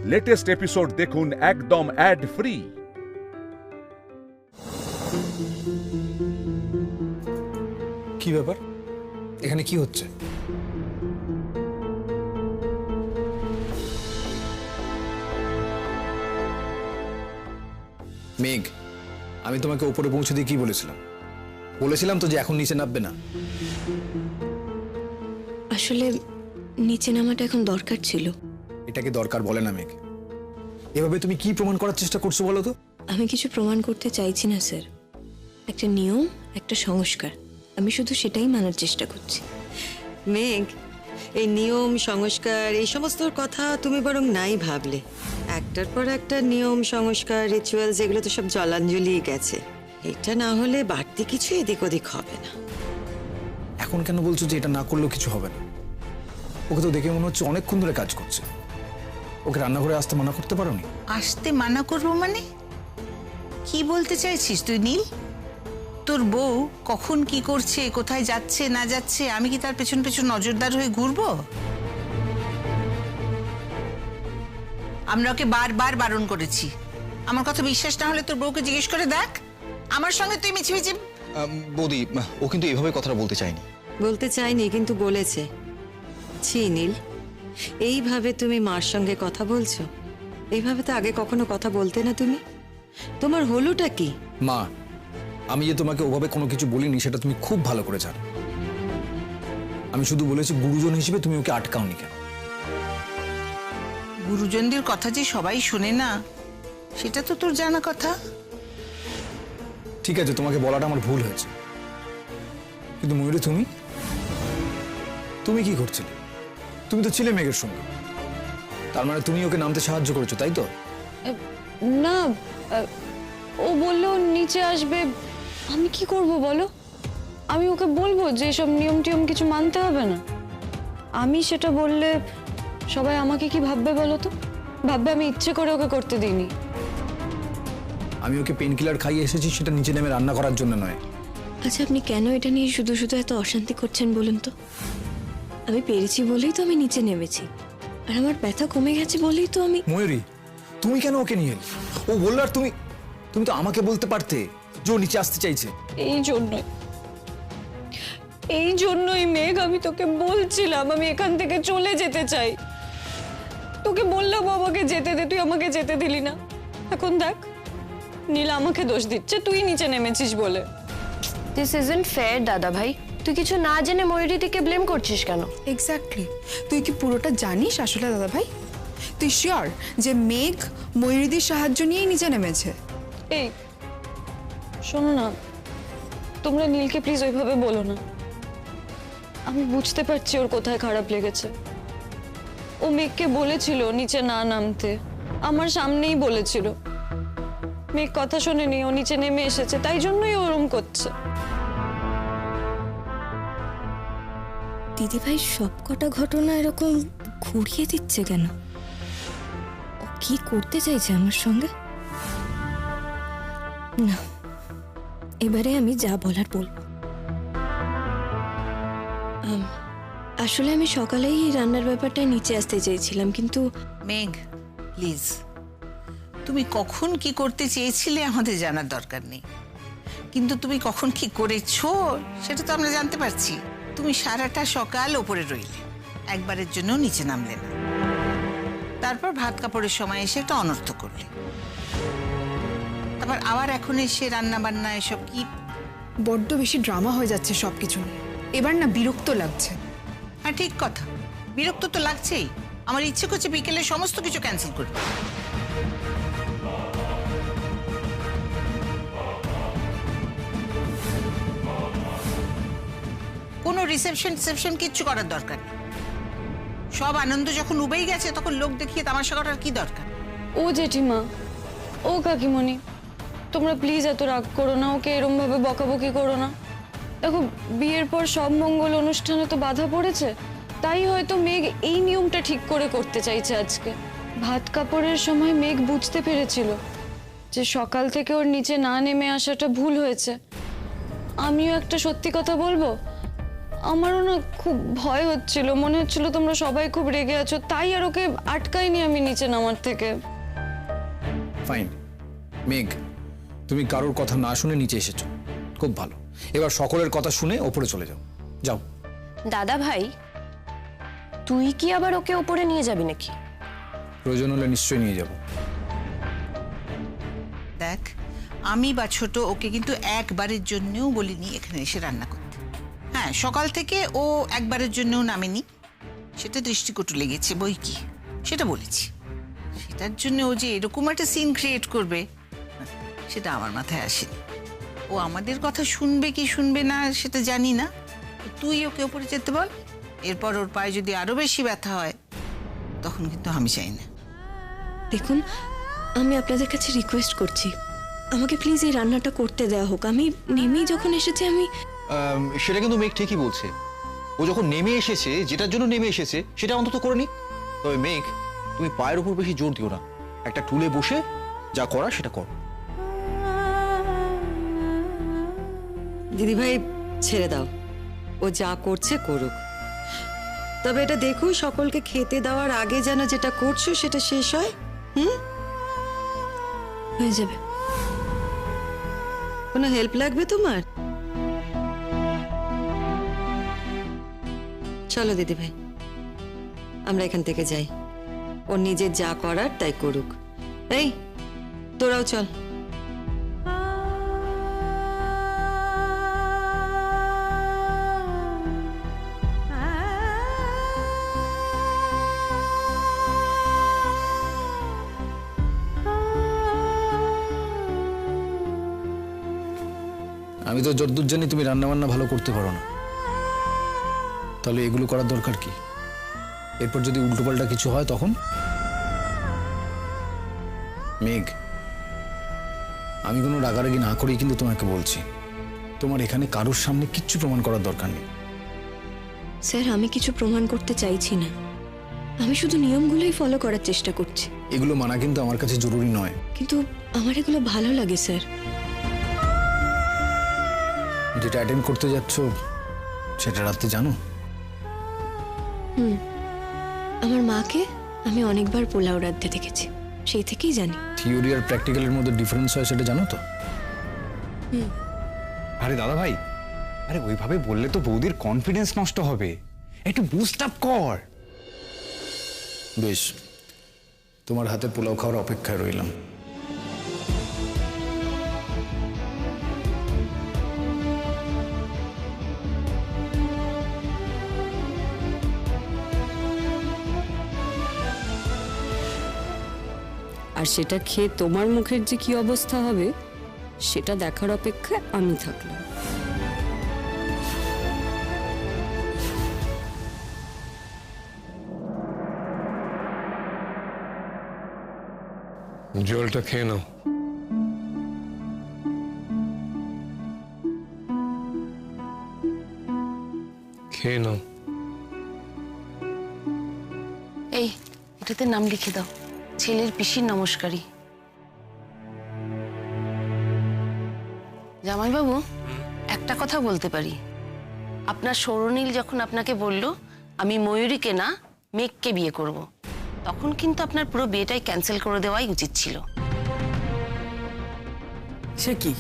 Latest episode দেখুন একদম add free. কি ব্যাপার, এখানে কি হচ্ছে? মেঘ, আমি তোমাকে উপরে পৌঁছে দিয়ে কি বলেছিলাম? বলেছিলাম তো যে এখন নিচে নামবে না। আসলে নিচে নামাটা এখন দরকার ছিল। এটাকে দরকার বলে না মেঘ। এভাবে তুমি কি প্রমাণ করার চেষ্টা করছো বলো তো? আমি কিছু প্রমাণ করতে চাইছি না স্যার, একটা নিয়ম, একটা সংস্কার, আমি শুধু সেটাই মানার চেষ্টা করছি। মেঘ, এই নিয়ম সংস্কার এই সমস্ত কথা তুমি বরং নাই ভাবলে। একটার পর একটা নিয়ম সংস্কার রিচুয়ালস এগুলো তো সব জলাঞ্জলি গেছে। এটা না হলে বাড়তি কিছু এদিক ওদিক হবে না। এখন কেন বলছো যে এটা না করলেও কিছু হবে না? ওকে তো দেখে মনে হচ্ছে অনেকক্ষণ ধরে কাজ করছে। ওকে রান্নাঘরে আসতে মানা করতে পারোনি? আসতে মানা করবো মানে কি বলতে চাইছিস তুই নীল? তোর বউ কখন কি করছে, কোথায় যাচ্ছে না যাচ্ছে, আমি কি তার পেছন পেছন নজরদার হয়ে ঘুরবো? আমরা ওকে বারবার বারণ করেছি। আমার কথা বিশ্বাস না হলে তোর বউকে জিজ্ঞেস করে দেখ। আমার সঙ্গে তুই মিছিমিছি। বৌদি, ও কিন্তু এভাবে কথাটা বলতে চায়নি। বলতে চাইনি কিন্তু বলেছে। ছি নীল, এইভাবে তুমি মার সঙ্গে কথা বলছো? এইভাবে তো আগে কখনো কথা বলতে না তুমি। তোমার হলোটা কি? মা, আমি যে তোমাকে ওভাবে কোনো কিছু বলিনি সেটা তুমি খুব ভালো করে জানো। আমি শুধু বলেছি গুরুজন হিসেবে তুমি ওকে আটকাওনি কেন। গুরুজনদের কথা যে সবাই শোনে না সেটা তো তোর জানা কথা। ঠিক আছে, তোমাকে বলাটা আমার ভুল হয়েছে, কিন্তু ময়ূরী তুমি কি করছিলে? তুমি তো ছিলে মেঘের সঙ্গে, তার মানে তুমি ওকে নামতে সাহায্য করেছো, তাই তো? না, ও বললো নিচে আসবে, আমি কি করব বলো? আমি ওকে বলবো যে সব নিয়ম টিয়ম কিছু মানতে হবে না? আমি সেটা বললে সবাই আমাকে কি ভাববে বলো তো? ভাববে আমি ইচ্ছে করে ওকে করতে দিইনি। আমি ওকে পেন কিলার খাইয়ে এসেছি সেটা নিচে নেমে রান্না করার জন্য নয়। আচ্ছা, আপনি কেন এটা নিয়ে শুধু শুধু এত অশান্তি করছেন বলুন তো? আমি পেরেছি বলেই তো আমি নিচে নেমেছি, আর আমার ব্যথা কমে গেছে বলেই তো আমি। ময়ূরী, তুমি কেন ওকে নিয়ে এলে? ও বললো আর তুমি তো আমাকে বলতে পারতে যে ও নিচে আসতে চাইছে। এই জন্যই মেঘ, আমি তোকে বলছিলাম আমি এখান থেকে চলে যেতে চাই। তোকে বললাম আমাকে যেতে দে, তুই আমাকে যেতে দিলি না। এখন দেখ, নীলা আমাকে দোষ দিচ্ছে তুই নিচে নেমেছিস বলে। দিস ইজন্ট ফেয়ার দাদা ভাই। তুই কিছু না জেনে ময়ূরীদিকে ব্লেম করছিস কেন? এক্স্যাক্টলি, তুই কি পুরোটা জানিস আসলে দাদা ভাই? তুই শিওর যে মেঘ ময়ূরীদির সাহায্য নিয়েই নিচে নেমেছে? এই শোনো না, তোমরা নীলকে প্লিজ ওইভাবে বলো না। আমি বুঝতে পারছি ওর কোথায় খারাপ লেগেছে। ও মেঘকে বলেছিল নিচে না নামতে, আমার সামনেই বলেছিল। মেঘ কথা শোনেনি, ও নিচে নেমে এসেছে, তাই জন্যই ওরম করছে। দিদিভাই সব কটা ঘটনা এরকম ঘুরিয়ে দিচ্ছে কেন? ও কি করতে চাইছে আমার সঙ্গে? না, এবারে আমি যা বলার বলবো। আসলে আমি সকালেই রান্নার ব্যাপারটা নিচে আসতে চেয়েছিলাম, কিন্তু মেঘ প্লিজ, তুমি কখন কি করতে চেয়েছিলে আমাদের জানার দরকার নেই, কিন্তু তুমি কখন কি করেছো সেটা তো আমরা জানতে পারছি। তুমি সারাটা সকাল ওপরে রইলে, একবারের জন্য নিচে নামলে না। তারপর ভাত কাপড়ের সময় এসে একটা অনর্থ করলে, তারপর আবার এখন এসে রান্না বান্না এসব কি। বড্ড বেশি ড্রামা হয়ে যাচ্ছে সবকিছু নিয়ে, এবার না বিরক্ত লাগছে। হ্যাঁ ঠিক কথা, বিরক্ত তো লাগছেই। আমার ইচ্ছে করছে বিকেলে সমস্ত কিছু ক্যান্সেল করতে। কোনো রিসেপশন কিচ্ছু করার দরকার নেই। সব আনন্দ যখন উবেই গেছে তখন লোক দেখিয়ে তামাশা করার কি দরকার? ও জেঠিমা, ও কাকিমণি, তোমরা প্লিজ এত রাগ করো না, ওকে এরম ভাবে বকাবকি করো না। দেখো, বিয়ের পর সব মঙ্গল অনুষ্ঠানে তো বাধা পড়েছে, তাই হয়তো মেঘ এই নিয়মটা ঠিক করে করতে চাইছে আজকে। ভাত কাপড়ের সময় মেঘ বুঝতে পেরেছিল যে সকাল থেকে ওর নিচে না নেমে আসাটা ভুল হয়েছে। আমিও একটা সত্যি কথা বলবো, আমারও না খুব ভয় হচ্ছিল, মনে হচ্ছিল তোমরা সবাই খুব রেগে আছো, তাই আর ওকে আটকাইনি আমি নিচে নামার থেকে। ফাইন মেঘ, তুমি কারোর কথা না শুনে নিচে এসেছো, খুব ভালো। এবার সকলের কথা শুনে ওপরে চলে যাও, যাও। দাদা ভাই, তুই কি আবার ওকে ওপরে নিয়ে যাবি নাকি? প্রয়োজন হলে নিশ্চয়ই নিয়ে যাব। দেখ, আমি বা ছোট ওকে কিন্তু একবারের জন্যও বলিনি এখানে এসে রান্না করতে। হ্যাঁ, সকাল থেকে ও একবারের জন্যও নামেনি, সেটা দৃষ্টিকটু লেগেছে বই কি, সেটা বলেছি। সেটার জন্য ও যে এরকম একটা সিন ক্রিয়েট করবে সেটা আমার মাথায় আসেনি। ও আমাদের কথা শুনবে কি শুনবে না সেটা জানি না, তুই ওকে ওপরে যেতে বল। এরপর ওর পায়ে যদি আরো বেশি ব্যথা হয় তখন কিন্তু আমি চাই না। দেখুন, আমি আপনাদের কাছে রিকোয়েস্ট করছি, আমাকে প্লিজ এই রান্নাটা করতে দেওয়া হোক। আমি নেমেই যখন এসেছি আমি সেটা কিন্তু মেঘ ঠিকই বলছে। ও যখন নেমে এসেছে, যেটার জন্য নেমে এসেছে সেটা অন্তত করে নি। তবে মেঘ, তুমি পায়ের উপর বেশি জোর দিও না, একটা টুলে বসে যা করার সেটা করো। দিদিভাই ছেড়ে দাও, ও যা করছে করুক। তবে এটা দেখো সকলকে খেতে দেওয়ার আগে যেন যেটা করছো সেটা শেষ হয়। হয়ে যাবে। কোনো হেল্প লাগবে তোমার? চলো দিদিভাই, আমরা এখান থেকে যাই, ও নিজের যা করার তাই করুক। এই তোরাও চল। আমি তো যতদূর জানি তুমি রান্না বান্না ভালো করতে পারো না, তাহলে এগুলো করার দরকার কি? এরপর যদি উল্টোপাল্টা কিছু হয় তখন? মেঘ, আমি কোনো রাগারাগি না করেই কিন্তু তোমাকে বলছি, তোমার এখানে কারোর সামনে কিচ্ছু প্রমাণ করার দরকার নেই। স্যার, আমি কিছু প্রমাণ করতে চাইছি না, আমি শুধু নিয়মগুলোই ফলো করার চেষ্টা করছি। এগুলো মানা কিন্তু আমার কাছে জরুরি নয়। কিন্তু আমার এগুলো ভালো লাগে স্যার। যেটা অ্যাটেন্ড করতে যাচ্ছ সেটা রাতে জানো? আমার মাকে আমি অনেকবার পোলাও রাঁধতে দেখেছি, সেই থেকেই জানি। থিওরি আর প্র্যাকটিক্যালের মধ্যে ডিফারেন্স হয় সেটা জানো তো? আরে দাদা ভাই, আরে ওইভাবে বললে তো বৌদির কনফিডেন্স নষ্ট হবে, একটু বুস্ট আপ কর। বেশ, তোমার হাতে পোলাও খাওয়ার অপেক্ষায় রইলাম। আর সেটা খেয়ে তোমার মুখের যে কি অবস্থা হবে সেটা দেখার অপেক্ষায় আমি থাকলাম। জলটা খেয়ে নাও। খেয়ে নাও। এই, এটাতে নাম লিখে দাও, ছেলের পিসির নমস্কারী। জামাইবাবু, একটা কথা বলতে পারি, আপনার সৌরনীল যখন আপনাকে বলল আমি ময়ূরীকে না মেঘকে বিয়ে করব, তখন কিন্তু আপনার পুরো বিয়েটাই ক্যান্সেল করে দেওয়াই উচিত ছিল। সে কি,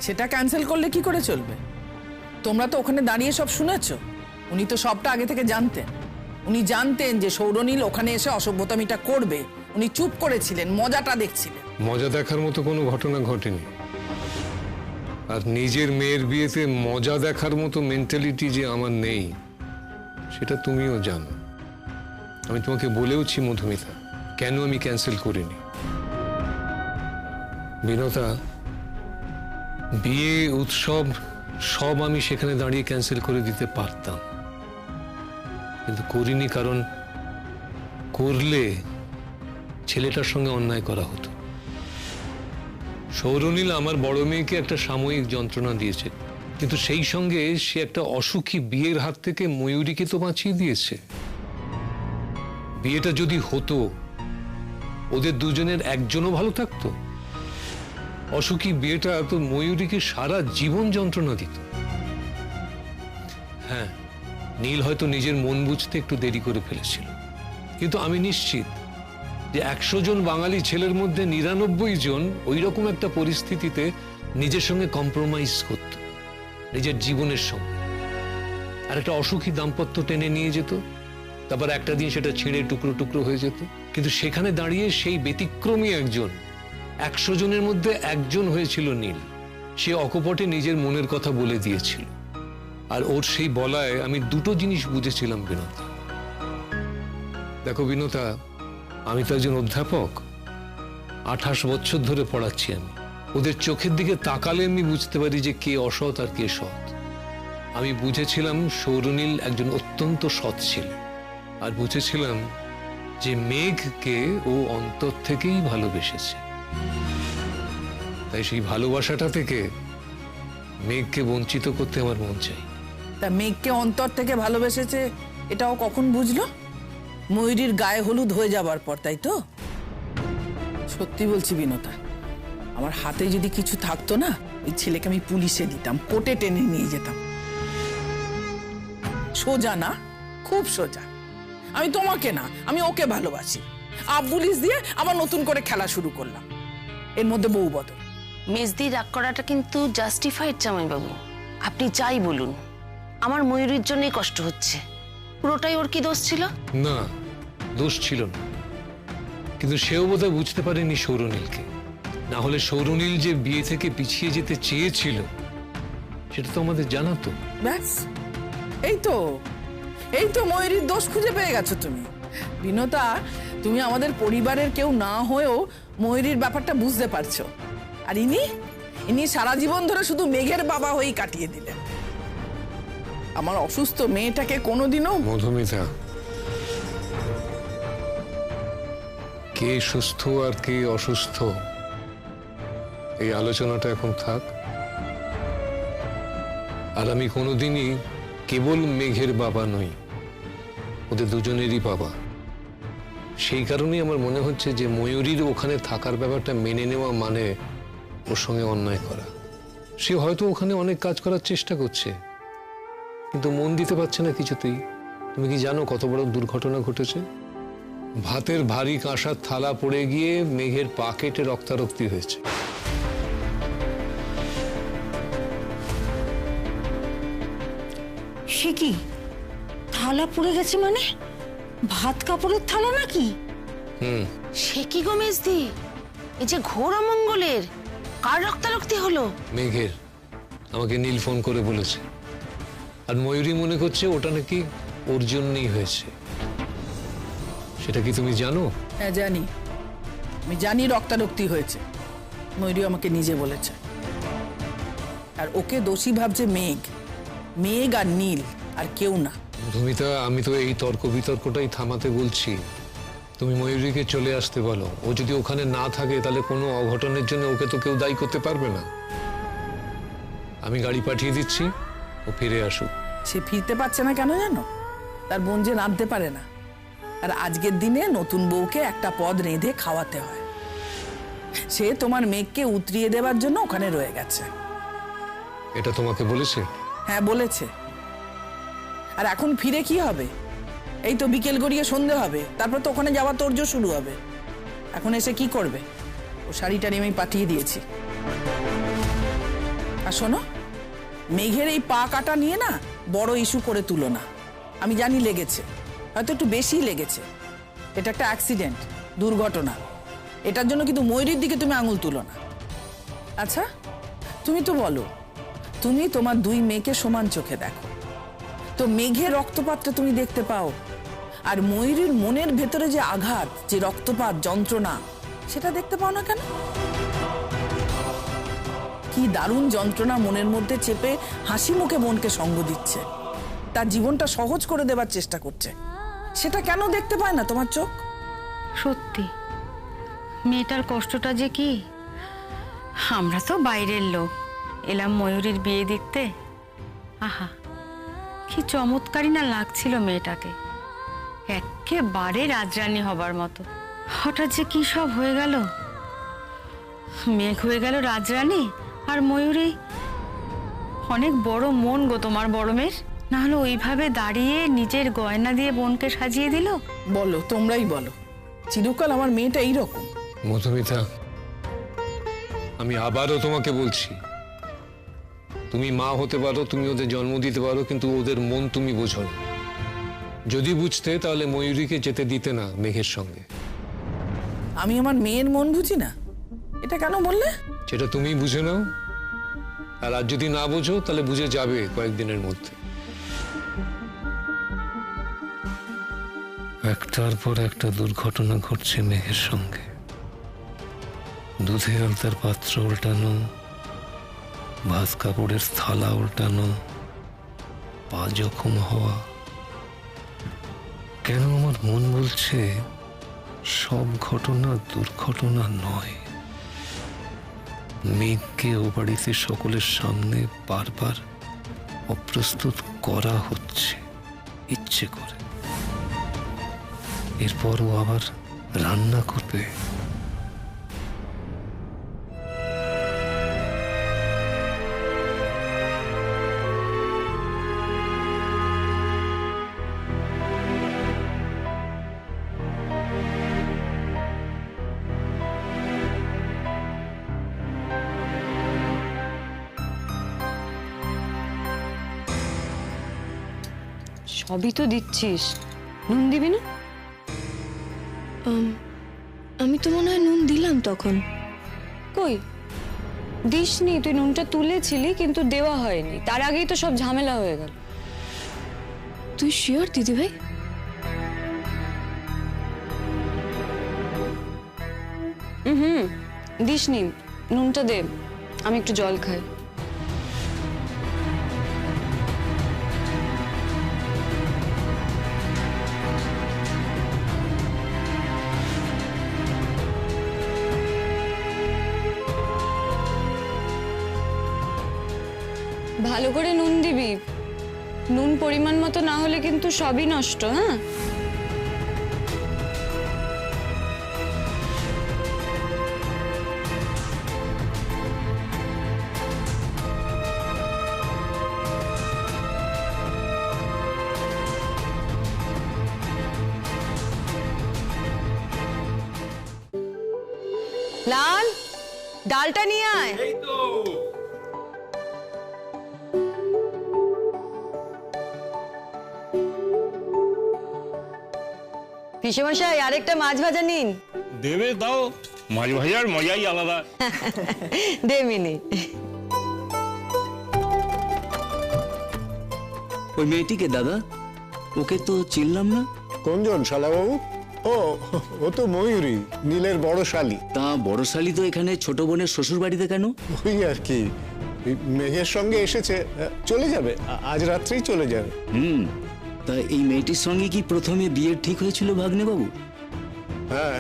সেটা ক্যান্সেল করলে কি করে চলবে? তোমরা তো ওখানে দাঁড়িয়ে সব শুনেছো, উনি তো সবটা আগে থেকে জানতেন। উনি জানতেন যে সৌরনীল ওখানে এসে অসভ্যতামিটা করবে, উনি চুপ করেছিলেন, মজাটা দেখছিলেন। মজা দেখার মতো কোনো ঘটনা ঘটেনি, আর নিজের মেয়ের বিয়েতে মজা দেখার মতো মেন্টালিটি যে আমার নেই সেটা তুমিও জানো। আমি তোমাকে বলেওছি মধুমিতা, কেন আমি ক্যান্সেল করিনি। বিনতা, বিয়ে উৎসব সব আমি সেখানে দাঁড়িয়ে ক্যান্সেল করে দিতে পারতাম, কিন্তু করিনি, কারণ করলে ছেলেটার সঙ্গে অন্যায় করা হতো। সৌরনীল আমার বড় মেয়েকে একটা সাময়িক যন্ত্রণা দিয়েছে, কিন্তু সেই সঙ্গে সে একটা অসুখী বিয়ের হাত থেকে ময়ূরীকে তো বাঁচিয়ে দিয়েছে। বিয়েটা যদি হতো, ওদের দুজনের একজনও ভালো থাকতো। অসুখী বিয়েটা তো ময়ূরীকে সারা জীবন যন্ত্রণা দিত। হ্যাঁ, নীল হয়তো নিজের মন বুঝতে একটু দেরি করে ফেলেছিল, কিন্তু আমি নিশ্চিত যে 100 জন বাঙালি ছেলের মধ্যে 99 জন ওই রকম একটা পরিস্থিতিতে নিজের সঙ্গে কম্প্রোমাইজ করত, নিজের জীবনের সঙ্গে। আর একটা অসুখী দাম্পত্য টেনে নিয়ে যেত, তারপর একটা দিন সেটা ছিঁড়ে টুকরো টুকরো হয়ে যেত। কিন্তু সেখানে দাঁড়িয়ে সেই ব্যতিক্রমী একজন, 100 জনের মধ্যে একজন হয়েছিল নীল। সে অকপটে নিজের মনের কথা বলে দিয়েছিল, আর ওর সেই বলায় আমি দুটো জিনিস বুঝেছিলাম বিনোতা। দেখো বিনোতা, আমি তো একজন অধ্যাপক, 28 বছর ধরে পড়াচ্ছি আমি। ওদের চোখের দিকে তাকালে আমি বুঝতে পারি যে কে অসৎ আর কে সৎ। আমি বুঝেছিলাম সৌরনীল একজন অত্যন্ত সৎ ছেলে, আর বুঝেছিলাম যে মেঘকে ও অন্তর থেকেই ভালোবেসেছে। তাই সেই ভালোবাসাটা থেকে মেঘকে বঞ্চিত করতে আমার মন চাই। তা মেঘকে অন্তর থেকে ভালোবেসেছে এটাও কখন বুঝলো? ময়ূরীর গায়ে হলুদ হয়ে যাবার পর, তাই তো? সত্যি বলছি বিনোতা, আমার হাতে যদি কিছু থাকতো না, ওই ছেলেকে আমি পুলিশে দিতাম, কোর্টে টেনে নিয়ে যেতাম। সোজা না, খুব সোজা। আমি তোমাকে না, আমি ওকে ভালোবাসি। পুলিশ দিয়ে আবার নতুন করে খেলা শুরু করলাম, এর মধ্যে বউ বদল। মেজদি রাগ করাটা কিন্তু জাস্টিফাইড জামাইবাবু। আপনি যাই বলুন, আমার ময়ূরীর জন্যই কষ্ট হচ্ছে। পুরোটাই ওর কি দোষ ছিল? না, দোষ ছিল না, কিন্তু সেও বোধহয় বুঝতে পারেনি সৌরনীলকে। না হলে সৌরনীল যে বিয়ে থেকে পিছিয়ে যেতে চেয়েছিল সেটা তো আমাদের জানাতো। ব্যাস, এই তো ময়ূরীর দোষ খুঁজে পেয়ে গেছো তুমি। বিনোতা, তুমি আমাদের পরিবারের কেউ না হয়েও ময়ূরীর ব্যাপারটা বুঝতে পারছো। আর ইনি সারা জীবন ধরে শুধু মেঘের বাবা হয়েই কাটিয়ে দিলেন। আমার অসুস্থ মেয়েটাকে কোনোদিনও। মধুমিতা, কে সুস্থ আর কে অসুস্থ এই আলোচনাটা এখন থাক। আর আমি কোনোদিনই কেবল মেঘের বাবা নই, ওদের দুজনেরই বাবা। সেই কারণেই আমার মনে হচ্ছে যে ময়ূরীর ওখানে থাকার ব্যাপারটা মেনে নেওয়া মানে ওর সঙ্গে অন্যায় করা। সে হয়তো ওখানে অনেক কাজ করার চেষ্টা করছে, কিন্তু মন দিতে পারছে না কিছুতেই। তুমি কি জানো কত বড় দুর্ঘটনা ঘটেছে? ভাতের ভারী কাঁসার থালা পড়ে গিয়ে মেঘের পা কেটে রক্তারক্তি হয়েছে। সে কি, থালা পড়ে গেছে মানে? ভাত কাপড়ের থালা নাকি? সে কি গো মেজদি, এই যে ঘোর অমঙ্গলের কার রক্তারক্তি হলো? মেঘের। আমাকে নীল ফোন করে বলেছে, আর ময়ূরী মনে করছে ওটা নাকি ওর জন্যই হয়েছে। সেটা কি তুমি জানো? হ্যাঁ জানি, আমি জানি রক্তারক্তি হয়েছে। ময়ূরী আমাকে নিজে বলেছে। আর ওকে দোষী ভাবছে মেঘ আর নীল, আর কেউ না। মধুমিতা, আমি তো এই তর্ক বিতর্কটাই থামাতে বলছি। তুমি ময়ূরীকে চলে আসতে বলো। ও যদি ওখানে না থাকে তাহলে কোনো অঘটনের জন্য ওকে তো কেউ দায়ী করতে পারবে না। আমি গাড়ি পাঠিয়ে দিচ্ছি, ও ফিরে আসুক। সে ফিরতে পারছে না কেন জানো? তার বোন যে রাঁধতে পারে না, আর আজকের দিনে নতুন বউকে একটা পদ রেঁধে খাওয়াতে হয়। সে তোমার মেঘকে উতরিয়ে দেওয়ার জন্য ওখানে রয়ে গেছে। এটা তোমাকে বলেছে? হ্যাঁ বলেছে। আর এখন ফিরে কি হবে? এই তো বিকেল গড়িয়ে সন্ধে হবে, তারপর তো ওখানে যাওয়া তোড়জোড় শুরু হবে। এখন এসে কি করবে? ও শাড়িটা আমি পাঠিয়ে দিয়েছি। আর শোনো, মেঘের এই পা কাটা নিয়ে না বড় ইস্যু করে তুলো না। আমি জানি লেগেছে, হয়তো একটু বেশি লেগেছে। এটা একটা অ্যাক্সিডেন্ট, দুর্ঘটনা। এটার জন্য কিন্তু ময়ূরীর দিকে তুমি আঙুল তুলো না। আচ্ছা তুমি তো বলো, তুমি তোমার দুই মেয়েকে সমান চোখে দেখো, তো মেঘের রক্তপাতটা তুমি দেখতে পাও, আর ময়ূরীর মনের ভেতরে যে আঘাত, যে রক্তপাত, যন্ত্রণা, সেটা দেখতে পাও না কেন? কি দারুণ যন্ত্রণা মনের মধ্যে চেপে হাসি মুখে মনকে সঙ্গ দিচ্ছে, তার জীবনটা সহজ করে দেবার চেষ্টা করছে। সেটা কেন দেখতে পায় না তোমার চোখ? সত্যি মেয়েটার কষ্টটা যে কি। আমরা তো বাইরের লোক, এলাম ময়ূরীর বিয়ে দেখতে। আহা, কি চমৎকারই না লাগছিল মেয়েটাকে, একেবারে রাজরানী হবার মতো। হঠাৎ যে কি সব হয়ে গেল। মেঘ হয়ে গেল রাজরানী, আর ময়ূরী। অনেক বড় মন গো তোমার বড় মেয়ের। না হলে ওইভাবে দাঁড়িয়ে নিজের গয়না দিয়ে বোনকে সাজিয়ে দিল? বলো, তোমরাই বলো, চিরকাল আমার মেয়েটা এইরকম? মধুমিতা, আমি আবারও তোমাকে বলছি, তুমি মা হতে পারো, তুমি ওদের জন্ম দিতে পারো, কিন্তু ওদের মন তুমি বোঝো না। যদি বুঝতে তাহলে ময়ূরীকে যেতে দিতে না মেঘের সঙ্গে। আমি আমার মেয়ের মন বুঝি না? এটা কেন বললে? সেটা তুমি বুঝে নাও, আর আজ যদি না বোঝো তাহলে বুঝে যাবে কয়েকদিনের মধ্যে। একটার পর একটা দুর্ঘটনা ঘটছে মেঘের সঙ্গে। দুধের আলতার পাত্র উল্টানো, ভাত কাপড়ের থালা উল্টানো, পা জখম হওয়া। কেন আমার মন বলছে সব ঘটনা দুর্ঘটনা নয়। মেঘকে ও বাড়িতে সকলের সামনে বারবার অপ্রস্তুত করা হচ্ছে ইচ্ছে করে। এরপর ও আবার রান্না করবে। সবই তো দিচ্ছিস, নুন দিবি না? আমি তো মনে হয় নুন দিলাম তখন। কই দিসনি? তুই নুনটা তুলেছিলি কিন্তু দেওয়া হয়নি, তার আগেই তো সব ঝামেলা হয়ে গেল। তুই শিওর দিদি ভাই? দিসনি, নুনটা দে, আমি একটু জল খাই। ভালো করে নুন দিবি, নুন পরিমাণ মতো না হলে কিন্তু সবই নষ্ট। হ্যাঁ, লাল, ডালটা নিয়ে আয়। পিসেমশাই, আরেকটা মাছ ভাজা নিন। দেবে দাও, মাছ ভাজার মজাই আলাদা। দে মিনি। ওই মেয়েটিকে দাদা, ওকে তো চিনলাম না। কোনজন শালাবাবু? ও, ও তো ময়ূরী, নীলের বড় শালি। তা বড় শালি তো এখানে ছোট বোনের শ্বশুর বাড়িতে কেন? ওই আর কি, মেঘের সঙ্গে এসেছে, চলে যাবে, আজ রাত্রেই চলে যাবে। তা এই মেয়েটির সঙ্গে কি প্রথমে বিয়ের ঠিক হয়েছিল ভাগ্নে বাবু? হ্যাঁ।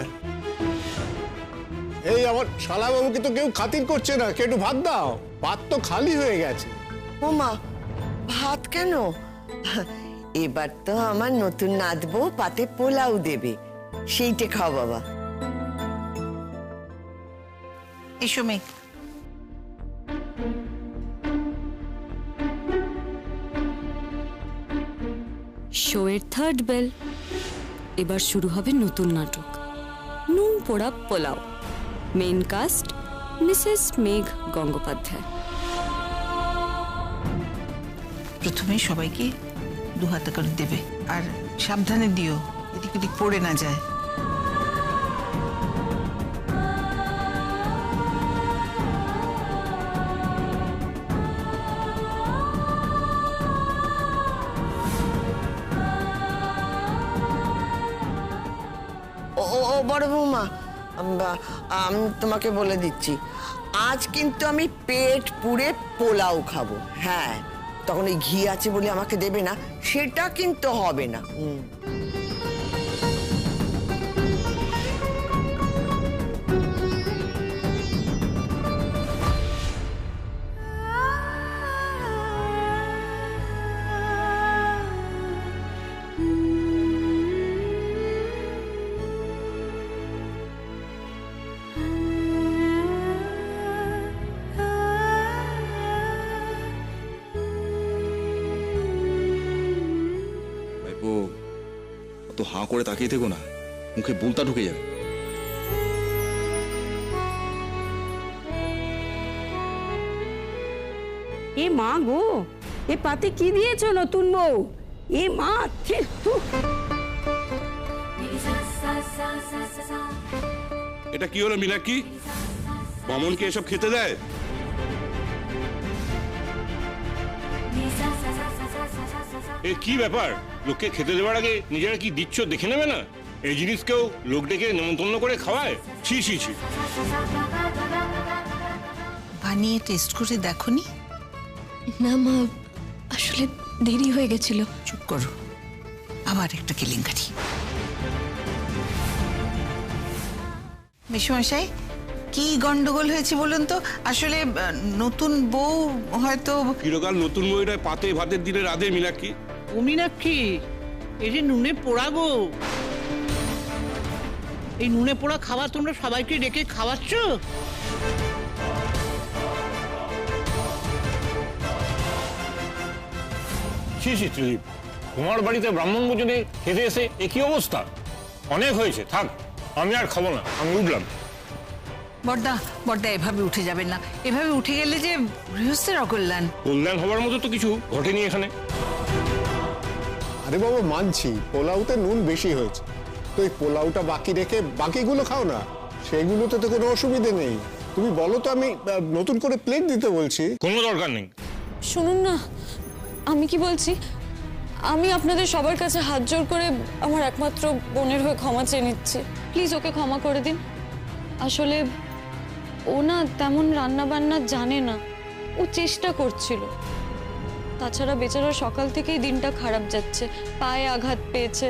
এই আমার শালাবাবুকে তো কেউ খাতির করছে না, কে একটু ভাত দাও, ভাত তো খালি হয়ে গেছে। ও মা, ভাত কেন? এবার তো আমার নতুন নাতবউ পাতে পোলাও দেবে, সেইটা খাও বাবা। এসো মেঘ। শোয়ের থার্ড বেল। এবার শুরু হবে নতুন নাটক, নুন পোড়া পোলাও। মেন কাস্ট মিসেস মেঘ গঙ্গোপাধ্যায়। প্রথমে সবাইকে 2 হাতে করে দেবে, আর সাবধানে দিও, এদিক ওদিক পড়ে না যায়। ও বড় বৌমা, আমি তোমাকে বলে দিচ্ছি, আজ কিন্তু আমি পেট পুড়ে পোলাও খাবো। হ্যাঁ, তখন এই ঘি আছে বলে আমাকে দেবে না, সেটা কিন্তু হবে না। হাঁ করে তাকিয়ে থেকো না, মুখে বুলতা ঢুকে যাবে। এ মা গো, এ পাতে কি দিয়েছো নতুন বউ? এ মা, এটা কি হলো মীনাক্ষী? বামনকে এসব খেতে দেয়? এ কি ব্যাপার? লোককে খেতে দেওয়ার আগে নিজেরা কি দিচ্ছ দেখে নেবে না? এই জিনিস কেউ লোক ডেকে নেমন্তন্ন করে খাওয়ায়? ছি ছি ছি। বানিয়ে টেস্ট করে দেখোনি? না মা, আসলে দেরি হয়ে গেছিল। চুপ করো, আবার একটা কেলেঙ্কারি। মেশমশাই, কি গন্ডগোল হয়েছে বলুন তো? আসলে নতুন বউ হয়তো চিরকাল নতুন বইটা পাতে ভাতের দিনে রাধে মীনাক্ষী। ও মীনাক্ষী, এই যে নুনে পোড়া গো, এই নুনে পোড়া খাবার তোমরা সবাইকে ডেকে খাওয়াচ্ছ? ছি ছি ত্রিদীপ, তোমার বাড়িতে ব্রাহ্মণ ভোজনে খেতে এসে এ কি অবস্থা? অনেক হয়েছে, থাক, আমি আর খাবো না, আমি উঠলাম। বড়দা, বড়দা এভাবে উঠে যাবেন না। এভাবে উঠে গেলে যে গৃহস্থের অকল্যাণ। কল্যাণ হবার মতো তো কিছু ঘটেনি এখানে। আরে বাবা, মানছি পোলাওতে নুন বেশি হয়েছে, তো এই পোলাওটা বাকি রেখে বাকিগুলো খাও না, সেগুলোতে তো কোনো অসুবিধে নেই। তুমি বলো তো, আমি নতুন করে প্লেট দিতে বলছি। কোনো দরকার নেই। শুনুন না, আমি কি বলছি, আমি আপনাদের সবার কাছে হাত জোর করে আমার একমাত্র বোনের হয়ে ক্ষমা চেয়ে নিচ্ছি। প্লিজ ওকে ক্ষমা করে দিন। আসলে ও না তেমন রান্না বান্না জানে না, ও চেষ্টা করছিল। তাছাড়া বেচারা সকাল থেকেই দিনটা খারাপ যাচ্ছে, পায়ে আঘাত পেয়েছে।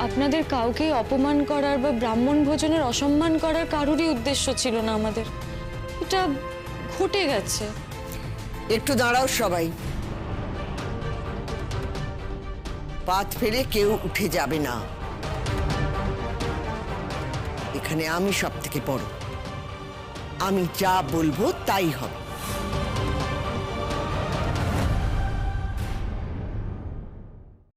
আপনাদের কাউকেই অপমান করার বা ব্রাহ্মণ ভোজনের অসম্মান করার কারোরই উদ্দেশ্য ছিল না আমাদের। এটা ঘটে গেছে। একটু দাঁড়াও সবাই, পাত ফেলে কেউ উঠে যাবে না। এখানে আমি সব থেকে বড়, আমি যা বলবো তাই হবে।